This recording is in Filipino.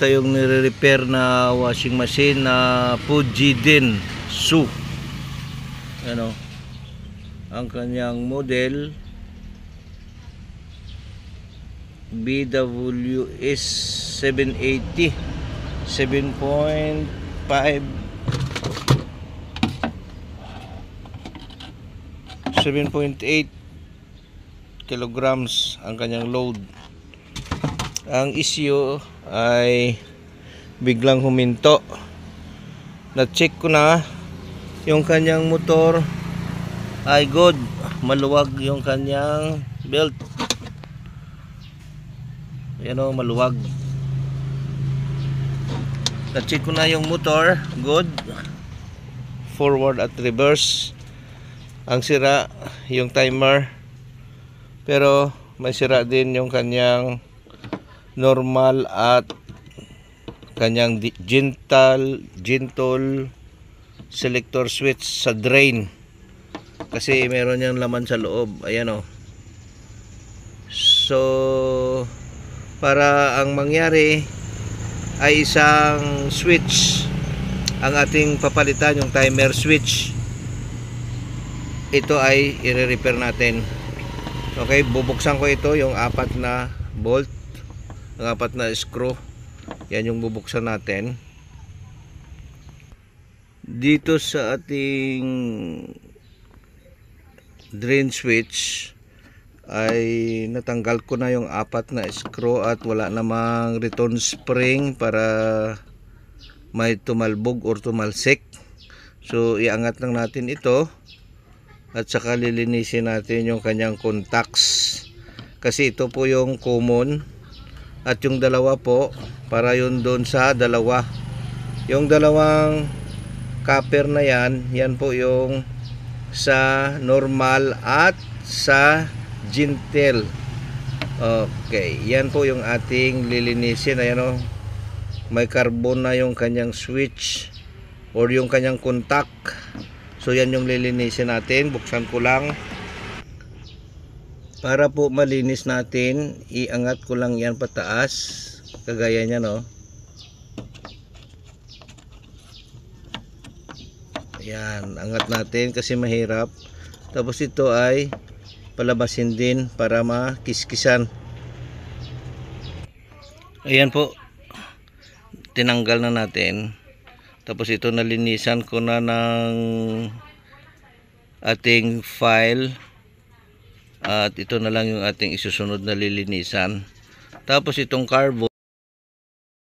tayong nire-repair na washing machine na Fujiden Su. Ano, ang kanyang model BWS 780 7.5 7.8 kilograms ang kanyang load. Ang issue ay biglang huminto. Na-check ko na yung kanyang motor ay good, maluwag yung kanyang belt. Ayan o, maluwag. Na-check ko na yung motor, good, forward at reverse. Ang sira yung timer, pero may sira din yung kanyang normal at kanyang gentle selector switch sa drain, kasi meron yung laman sa loob. Ayan o. So para ang mangyari ay isang switch ang ating papalitan, yung timer switch. Ito ay i-repair natin. Okay, bubuksan ko ito, yung 4 na bolt, yung 4 na screw. Yan yung bubuksan natin. Dito sa ating drain switch ay natanggal ko na yung 4 na screw at wala namang return spring para may tumalbog or tumalsik. So iangat lang natin ito at saka lilinisin natin yung kanyang contacts, kasi ito po yung common at yung dalawa po para yun doon sa dalawa. Yung dalawang copper na yan, yan po yung sa normal at sa gentle. Okay, yan po yung ating lilinisin. Ayan o, may carbon na yung kanyang switch or yung kanyang contact. So yan yung lilinisin natin. Buksan ko lang para po malinis natin. Iangat ko lang yan pataas, kagaya niya, no. Ayan, angat natin kasi mahirap. Tapos ito ay palabasin din para makiskisan. Ayan po, tinanggal na natin. Tapos ito nalinisan ko na ng ating file. At ito na lang yung ating isusunod na lilinisan. Tapos itong carbon